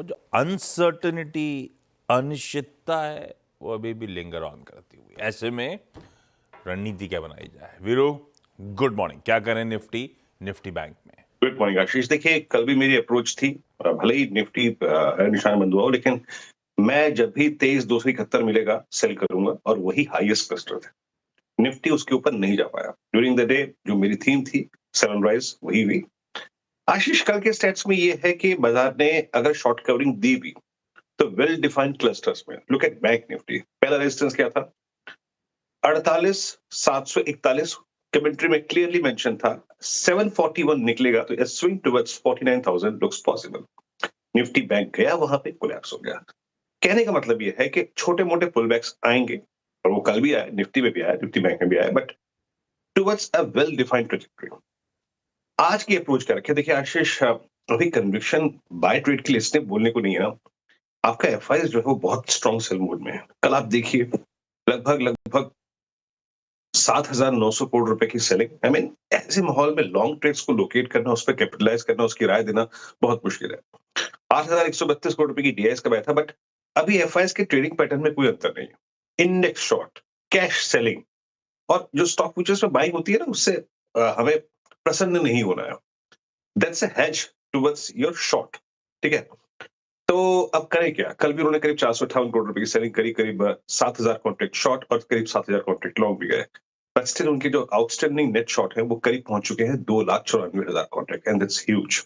जो अनसर्टेनिटी, अनिश्चितता है, वो अभी भी लिंगर ऑन करती हुई। ऐसे में रणनीति क्या बनाई जाए? Veeru, good morning. क्या करें निफ्टी बैंक में? गुड मॉर्निंग आशीष। देखिए, कल भी मेरी अप्रोच थी, भले ही निफ्टी निशान बंद हुआ हो, लेकिन मैं जब भी 23,271 मिलेगा सेल करूंगा, और वही हाईएस्ट क्लस्टर था। निफ्टी उसके ऊपर नहीं जा पाया। ड्यूरिंग द डे जो मेरी थीम थी सनराइज, वही हुई। आशीष, कल के स्टेट्स में ये है कि बाजार ने अगर शॉर्ट कवरिंग दी भी तो वेल डिफाइंड क्लस्टर्स में। Look at bank Nifty. पहला रेजिस्टेंस क्या था? 48,741। कमेंट्री में क्लियरली मेंशन था 741 निकलेगा तो swing towards 49,000 looks possible. Nifty bank गया वहां पे, कोलैप्स हो गया। कहने का मतलब यह है कि छोटे मोटे पुलबैक्स आएंगे, और वो कल भी आया, निफ्टी में भी आया, निफ्टी बैंक में भी आया, but towards a well defined trajectory. आज की अप्रोच क्या रखे? देखिए आशीष, अभी कन्विक्शन बाय ट्रेड के लिए इसने बोलने को नहीं है ना। आपका एफआई जो है वो बहुत स्ट्रॉन्ग सेल मोड में है। कल आप देखिए लगभग 7,900 करोड़ रुपए की सेलिंग। आई मीन, ऐसे माहौल में लॉन्ग ट्रेड्स को लोकेट करना, उस पर कैपिटलाइज करना, उसकी राय देना बहुत मुश्किल है। 8,132 करोड़ रुपए की डीआईएस का बैठा, बट अभी एफआईएस के ट्रेडिंग पैटर्न में कोई अंतर नहीं है। इंडेक्स शॉर्ट, कैश सेलिंग, और जो स्टॉक फ्यूचर्स में बाइंग होती है ना, उससे हमें प्रसन्न नहीं होना है। That's a hedge towards your short. ठीक है, तो अब करें क्या? कल भी उन्होंने करीब 458 करोड़ रुपए की सेलिंग करी, करीब 7,000 कॉन्ट्रैक्ट शॉर्ट और करीब 7,000 कॉन्ट्रैक्ट लॉन्ग भी गए। बट स्टिल उनके जो आउटस्टैंडिंग नेट शॉर्ट है वो करीब पहुंच चुके हैं 2,94,000 कॉन्ट्रैक्ट, एंड दैट्स ह्यूज।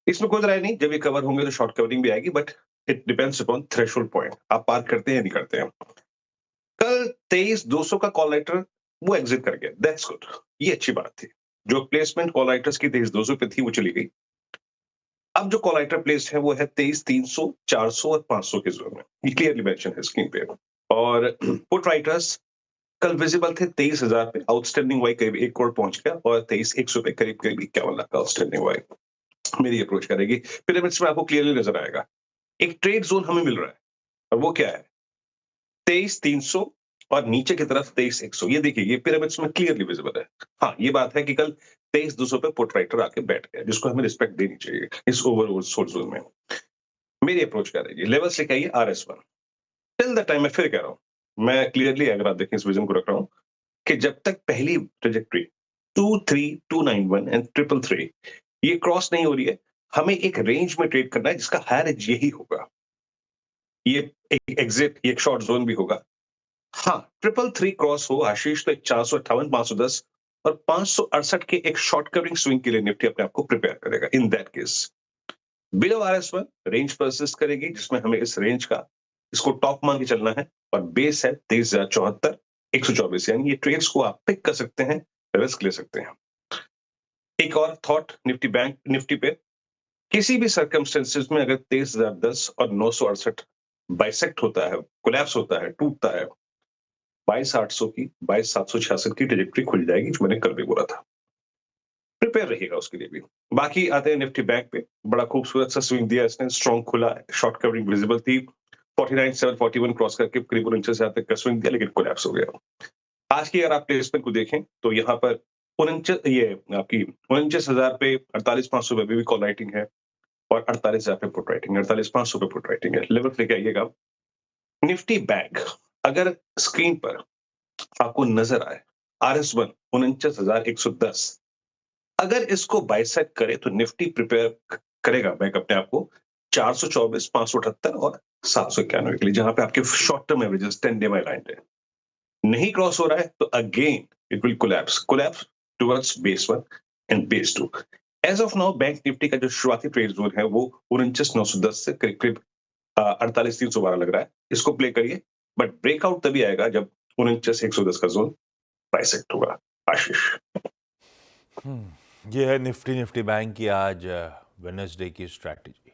इसमें कोई राय नहीं, जब ये कवर होंगे तो शॉर्ट कवरिंग भी आएगी, but it depends upon threshold point, आप पार करते हैं या नहीं करते हैं। कल 23,200 का कॉल राइटर वो एग्जिट कर गया, दैट्स गुड, ये अच्छी बात थी। जो प्लेसमेंट कॉल राइटर्स की 23,200 पे थी वो चली गई। अब जो कॉल राइटर प्लेस्ड है वो है 23,300, 400 और 500 के जोन में, ये क्लियरली मेंशन है स्क्रीन पे। और पुट राइटर्स कल विजिबल थे 23,000 पे, आउटस्टैंडिंग वाई करीब 1 करोड़ पहुंच गया, और 23,100 पे करीब 51 लाख का आउटस्टैंडिंग वाई। मेरी अप्रोच करेगी पिरामिड्स में, आपको क्लियरली नजर आएगा एक ट्रेड जोन हमें मिल रहा है, और वो क्या है? 23,300 और नीचे की तरफ 23,100। ये देखिए, ये पिरामिड्स में क्लियरली विजिबल है। हाँ, ये बात है कि कल 23,200 पे पुट राइटर आके बैठ गया, जिसको हमें रिस्पेक्ट देनी चाहिए इस ओवरऑल सोल्ड जोन में। मेरी अप्रोच क्या रहेगी? लेवल्स लेके आइए RS1। टिल द टाइम, मैं फिर कह रहा हूं, मैं क्लियरली, अगर आप देखें इस विजन को रख रहा हूं कि जब तक पहली ट्रेजेक्टरी 23,291 एंड 333 ये क्रॉस नहीं हो रही है, हमें एक रेंज में ट्रेड करना है जिसका हायर एज यही होगा। ये एक एग्जिट, ये एक शॉर्ट जोन भी होगा। हाँ, 333 क्रॉस हो आशीष, तो 458, 510 और 568 के एक शॉर्ट कवरिंग स्विंग के लिए निफ्टी अपने आप को प्रिपेयर करेगा। In that case below RS1 range persist करेगी, जिसमें हमें इस रेंज का, इसको टॉप मान के चलना है, और बेस है 23,074, 124। यानी ये ट्रेड्स को आप पिक कर सकते हैं, रिस्क ले सकते हैं। एक और थॉट निफ्टी पे, किसी भी सर्कमस्टेंसेस में अगर 23,010 और 968 बाइसेक्ट होता है, कोलैप्स होता है, टूटता है, 22,800 की, 22,766 की ट्रेजेक्टरी खुल जाएगी, जो मैंने कल भी बोला था। प्रिपेयर रहिएगा उसके लिए भी। बाकी आते हैं निफ्टी बैंक पे। बड़ा खूबसूरत सा स्विंग दिया इसने, स्ट्रॉन्ग खुला, शॉर्ट कवरिंग विजिबल थी, 49,741 क्रॉस करके करीब 49,000 तक का स्विंग दिया, लेकिन कोलैप्स हो गया। आज की अगर आप प्लेसमेंट को देखें तो यहाँ पर 49,000 पे, 48,500 पे भी कॉल राइटिंग है, और 48,000 पे पुट राइटिंग है, 48,500 पे पुट राइटिंग है। लेवल लेके आइएगा। निफ्टी बैंक अगर स्क्रीन पर आपको नजर आए, RS1 49,110, अगर इसको बाइसेक्ट करे तो निफ्टी प्रिपेयर करेगा बैंक अपने आप को 424, 578 और 791 के लिए, जहां पे आपके short term averages 10 day line है। नहीं क्रॉस हो रहा है तो again it will collapse towards base 1 and base 2। As of now bank Nifty का जो शुरुआती ट्रेड जोन है वो 49,910 से करीब करीब 48,312 लग रहा है। इसको प्ले करिए, बट ब्रेकआउट तभी आएगा जब 49,110 का जोन बाइसेक्ट होगा। आशीष, ये है निफ्टी बैंक की आज वेडनेसडे की स्ट्रैटेजी।